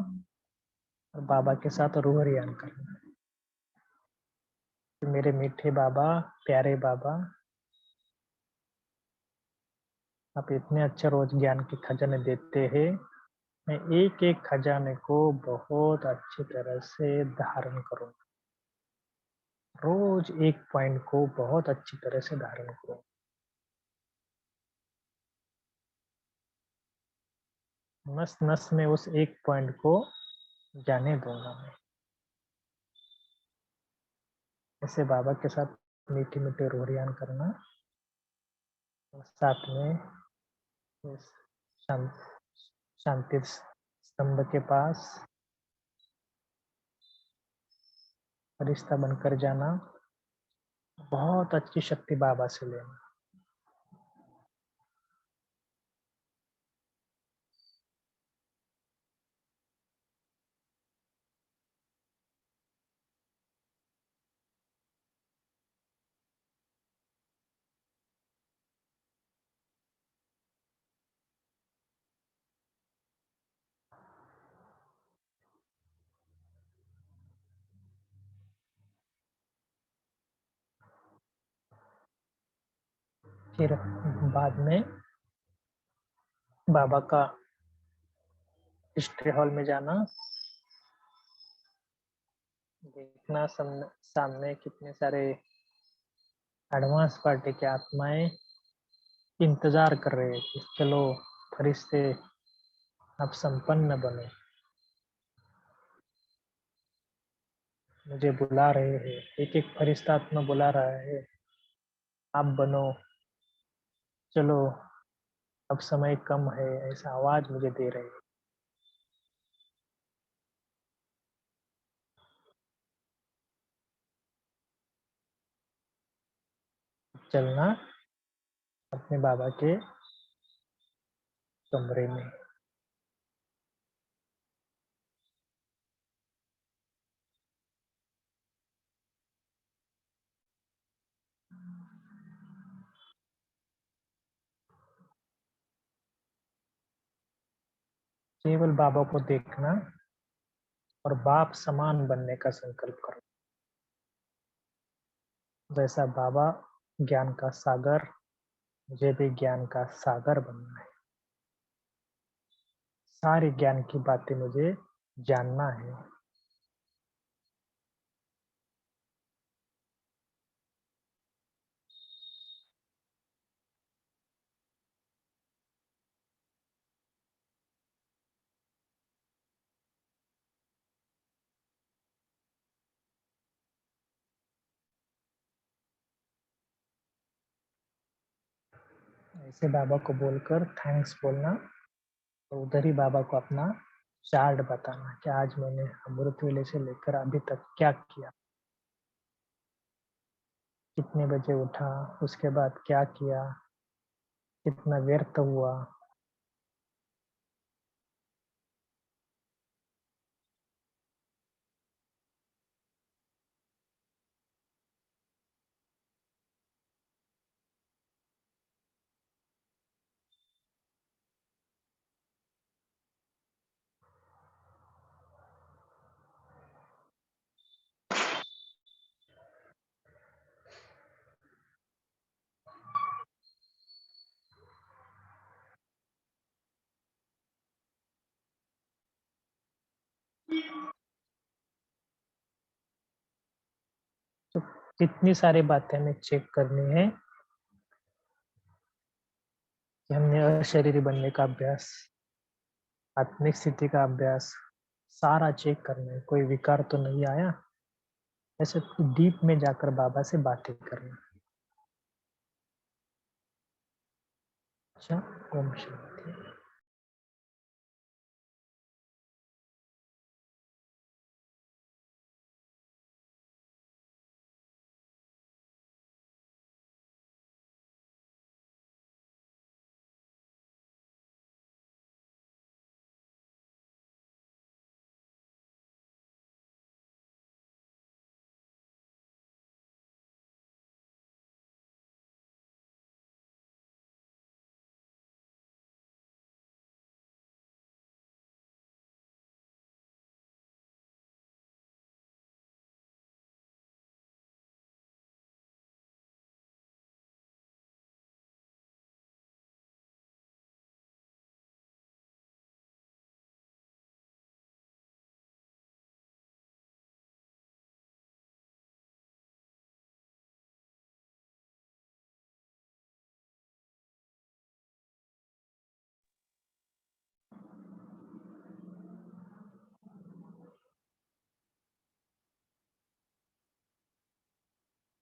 और बाबा के साथ रूह रियान करना कि मेरे मीठे बाबा, प्यारे बाबा, आप इतने अच्छे रोज ज्ञान के खजाने देते हैं। मैं एक एक खजाने को बहुत अच्छी तरह से धारण करूंगा, रोज एक पॉइंट को बहुत अच्छी तरह से धारण करूंगा। नस नस में उस एक पॉइंट को जाने दूंगा मैं। ऐसे बाबा के साथ मीठी मीठी रोहरियान करना और साथ में इस शांति स्तंभ के पास फरिश्ता बनकर जाना, बहुत अच्छी शक्ति बाबा से लेना। फिर बाद में बाबा का हिस्ट्री हॉल में जाना, देखना सामने कितने सारे एडवांस पार्टी के आत्माएं इंतजार कर रहे हैं कि चलो फरिश्ते आप संपन्न बनो, मुझे बुला रहे हैं। एक एक फरिश्ता आत्मा बुला रहा है, आप बनो, चलो अब समय कम है, ऐसा आवाज मुझे दे रहे हैं। चलना अपने बाबा के कमरे में। केवल बाबा को देखना और बाप समान बनने का संकल्प करो। जैसा बाबा ज्ञान का सागर, मुझे भी ज्ञान का सागर बनना है। सारी ज्ञान की बातें मुझे जानना है। ऐसे बाबा को बोलकर थैंक्स बोलना, तो उधर ही बाबा को अपना चार्ट बताना कि आज मैंने अमृत वेले से लेकर अभी तक क्या किया, कितने बजे उठा, उसके बाद क्या किया, कितना व्यर्थ हुआ। तो कितनी सारी बातें हमें चेक करनी है कि हमने अशरीरी बनने का अभ्यास, आत्मिक स्थिति का अभ्यास सारा चेक करना है, कोई विकार तो नहीं आया। ऐसे डीप में जाकर बाबा से बातें करना। अच्छा, ओम शांति।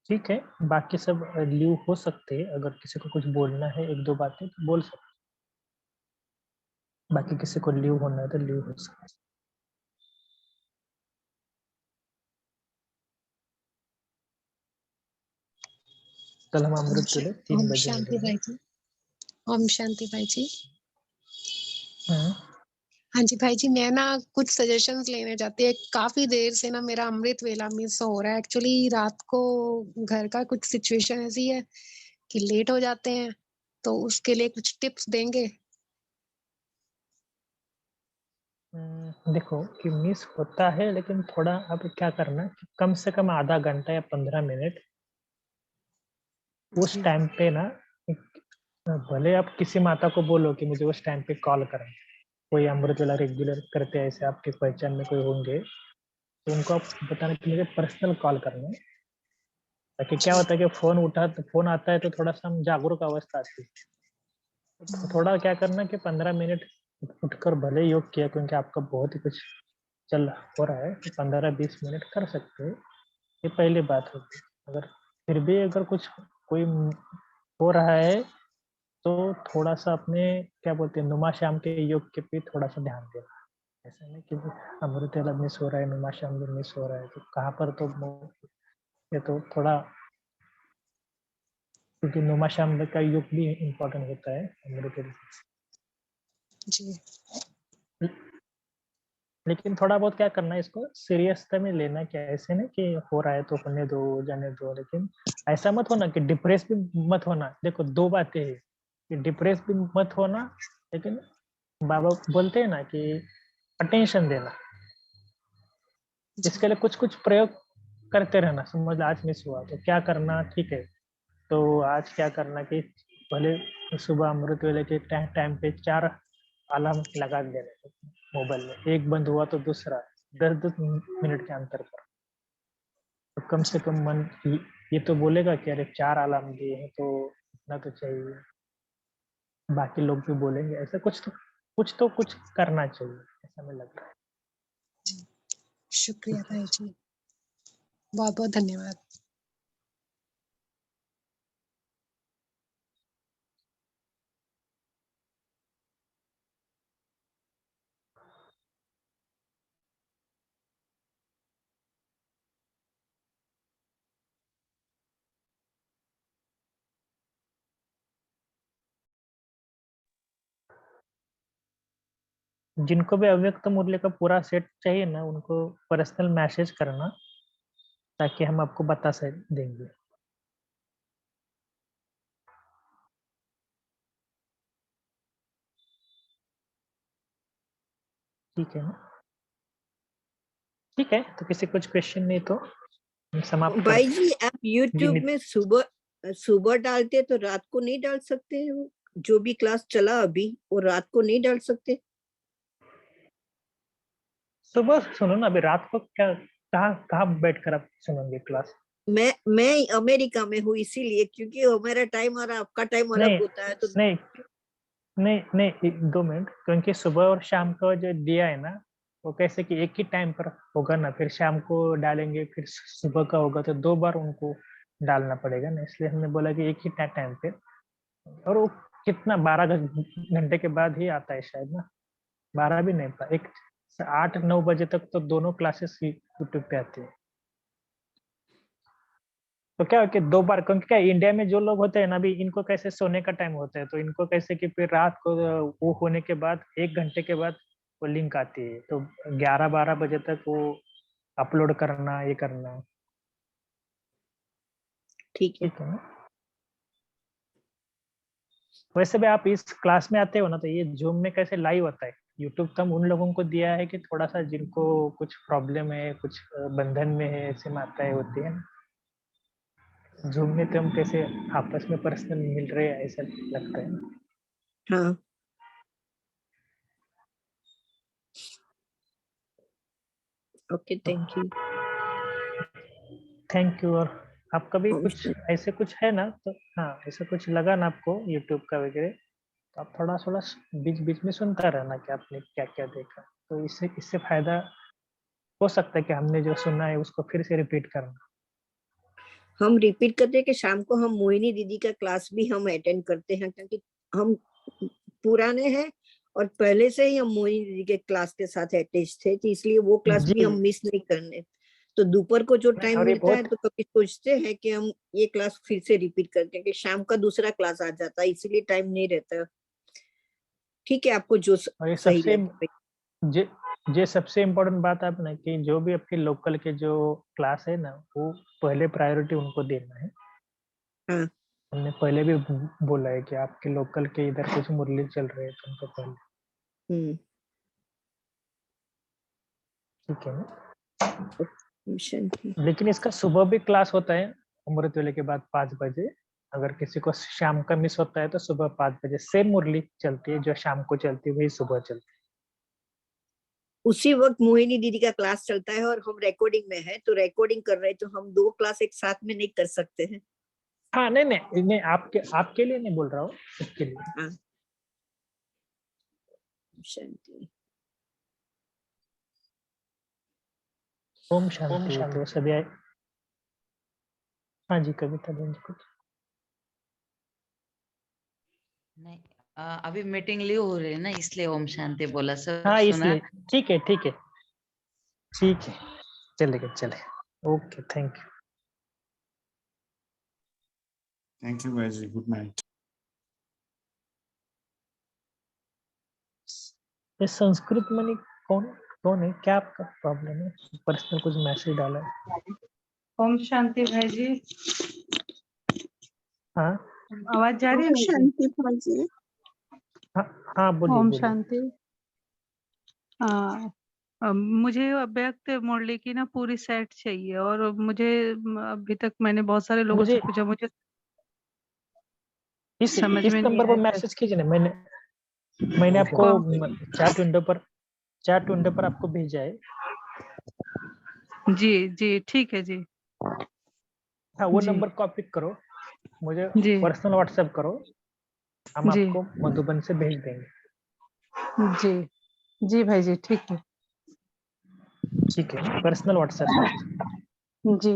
ठीक है, बाकी सब लीव हो सकते हैं। अगर किसी को कुछ बोलना है, एक दो बातें तो बोल सकते, बाकी किसी को लीव होना है तो लीव हो सकता है। कल हम अमृत वेले 3 ओम बजे शांति मिलेंगे। भाई जी। ओम शांति भाई जी। हम्म, हाँ जी भाई जी, मैं ना कुछ सजेशंस लेना चाहती है। काफी देर से ना मेरा अमृत वेला मिस हो रहा है। एक्चुअली रात को घर का कुछ सिचुएशन ऐसी है कि लेट हो जाते हैं, तो उसके लिए कुछ टिप्स देंगे? देखो कि मिस होता है, लेकिन थोड़ा अब क्या करना कि कम से कम आधा घंटा या 15 मिनट उस जी। टाइम पे ना, भले आप किसी माता को बोलो कि मुझे उस टाइम पे कॉल करें, कोई अमृत वेला रेगुलर करते हैं, ऐसे आपके पहचान में कोई होंगे, तो उनको आप बताना कि मुझे पर्सनल कॉल करना है। ताकि क्या होता है कि फोन आता है तो थोड़ा सा हम जागरूक अवस्था आती है। तो थोड़ा क्या करना कि 15 मिनट उठकर भले योग किया, क्योंकि आपका बहुत ही कुछ चल हो रहा है, तो 15-20 मिनट कर सकते हो। ये पहली बात होगी। अगर फिर भी अगर कुछ कोई हो रहा है, तो थोड़ा सा अपने क्या बोलते हैं नुमा श्याम के योग के पे थोड़ा सा ध्यान देना। ऐसा नहीं कि अमृत वेला मिस हो रहा है, नुमा श्याम भी मिस हो रहा है, तो कहाँ पर तो ये तो थोड़ा, क्योंकि नुमा श्याम का योग भी इम्पोर्टेंट होता है अमृत वेले जी। से। लेकिन थोड़ा बहुत क्या करना है, इसको सीरियसता में लेना, क्या ऐसे नहीं कि हो रहा है तो होने दो, जाने दो। लेकिन ऐसा मत होना कि डिप्रेस भी मत होना। देखो दो बातें हैं कि डिप्रेस भी मत होना, लेकिन बाबा बोलते हैं ना कि अटेंशन देना। इसके लिए कुछ कुछ प्रयोग करते रहना। समझ आज मिस हुआ तो क्या करना, ठीक है, तो आज क्या करना कि भले सुबह अमृत वेले के टाइम पे 4 अलार्म लगा देने मोबाइल में, एक बंद हुआ तो दूसरा, 10-10 मिनट के अंतर पर। तो कम से कम मन ये तो बोलेगा कि अरे 4 अलार्म दिए हैं तो इतना तो चाहिए, बाकी लोग भी बोलेंगे। ऐसा कुछ करना चाहिए, ऐसा मुझे लग रहा है। शुक्रिया भाई जी, बहुत बहुत धन्यवाद। जिनको भी अव्यक्त मूल्य का पूरा सेट चाहिए ना, उनको पर्सनल मैसेज करना, ताकि हम आपको बता देंगे। ठीक है ना? ठीक है, तो किसी कुछ क्वेश्चन नहीं तो हम समाप्त भाई करते जी आप जी, YouTube में सुबह डालते तो रात को नहीं डाल सकते हैं? वो जो भी क्लास चला अभी वो रात को नहीं डाल सकते? सुबह सुनो ना, अभी रात को क्या, कहाँ कहाँ बैठकर आप सुनोगे क्लास? मैं अमेरिका में हूँ इसीलिए, क्योंकि हमारा टाइम और आपका टाइम अलग नहीं होता है तो नहीं नहीं नहीं, 2 मिनट, क्योंकि सुबह और शाम का जो दिया है ना, वो कैसे कि एक ही टाइम पर होगा ना, फिर शाम को डालेंगे, फिर सुबह का होगा, तो 2 बार उनको डालना पड़ेगा ना, इसलिए हमने बोला कि एक ही टाइम पे। और वो कितना 12 घंटे के बाद ही आता है शायद ना, 12 भी नहीं, 8-9 बजे तक तो दोनों क्लासेस यूट्यूब पे आती है। तो क्या है कि 2 बार, क्योंकि क्या इंडिया में जो लोग होते हैं ना, अभी इनको कैसे सोने का टाइम होता है, तो इनको कैसे कि फिर रात को वो होने के बाद 1 घंटे के बाद वो लिंक आती है, तो 11-12 बजे तक वो अपलोड करना, ये करना। ठीक है। ठीक है ना? वैसे भी आप इस क्लास में आते हो ना, तो ये जूम में कैसे लाइव होता है, यूट्यूब तो हम उन लोगों को दिया है कि थोड़ा सा जिनको कुछ प्रॉब्लम है, कुछ बंधन में है, ऐसे माताएं होती है ना, जूम में तो हम कैसे आपस में पर्सनल मिल रहे हैं ऐसा लगता है ना। हाँ okay, thank you. Thank you. और आपका भी कुछ ऐसे कुछ है ना, तो हाँ, ऐसा कुछ लगा ना आपको यूट्यूब का वगैरह, तो आप थोड़ा थोड़ा बीच बीच में सुनता रहना कि आपने क्या क्या देखा, तो इससे फायदा हो सकता है कि हमने जो सुना है उसको फिर से रिपीट करना। हम रिपीट करते हैं कि शाम को हम मोहिनी दीदी का क्लास भी हम अटेंड करते हैं, क्योंकि हम पुराने हैं और पहले से ही हम मोहिनी दीदी के क्लास के साथ अटैच थे, तो इसलिए वो क्लास भी जी, हम मिस नहीं करने। तो दोपहर को जो टाइम और ये मिलता है बहुत तो कभी सोचते हैं कि हम ये क्लास फिर से रिपीट करते हैं, कि शाम का दूसरा क्लास आ जाता है, इसलिए टाइम नहीं रहता। ठीक है, आपको जो और ये सही सबसे लगे। जे सबसे इम्पोर्टेंट बात है ना, कि जो भी आपके लोकल के जो क्लास है ना, वो पहले प्रायोरिटी उनको देना है। हाँ हमने पहले भी बोला है कि आपके लोकल के इधर कुछ मुरली चल रहे हैं तो उनको पहले। ठीक है ना? लेकिन इसका सुबह भी क्लास होता है अमृत वेले के बाद 5 बजे। अगर किसी को शाम का मिस होता है तो सुबह 5 बजे सेम मुरली चलती है, जो शाम को चलती है वही सुबह चलती है। उसी वक्त मोहिनी दीदी का क्लास चलता है और हम रिकॉर्डिंग में है, तो रिकॉर्डिंग कर रहे हैं, तो हम 2 क्लास एक साथ में नहीं कर सकते हैं। हाँ, नहीं नहीं नहीं, आपके लिए नहीं बोल रहा हूँ, सबके लिए। हाँ शांति। ओम शांति। तो सभी आए। हाँ जी, कविता बहन जी कुछ। नहीं, अभी मीटिंग लीव हो रही है ना, इसलिए ओम शांति बोला, सब हाँ, सुना। इसलिए ठीक है ठीक है ठीक है, चलेगा चलेगा। Okay, thank you. Thank you भाई जी, गुड नाइट। ये संस्कृत में नहीं, कौन कौन है, क्या आपका प्रॉब्लम है? पर्सनल कुछ मैसेज डाला है? ओम शांति भाई जी। हाँ आवाज जा रही है भाई जी? शांति भाई जी। हाँ बोलिए ओम बोलिए। शांति। मुझे अव्यक्त मुरली की ना पूरी सेट चाहिए, और मुझे अभी तक मैंने बहुत सारे लोगों से पूछा, मुझे इस समझ में नहीं नंबर पर आया मैसेज कीजिए ना, मैंने आपको चैट विंडो पर आपको भेजा है। जी जी ठीक है जी। हाँ, वो जी नंबर कॉपी करो, मुझे जी पर्सनल व्हाट्सएप करो, हम जी आपको मधुबन से भेज देंगे। जी जी भाई जी, ठीक है। ठीक है, पर्सनल व्हाट्सएप। जी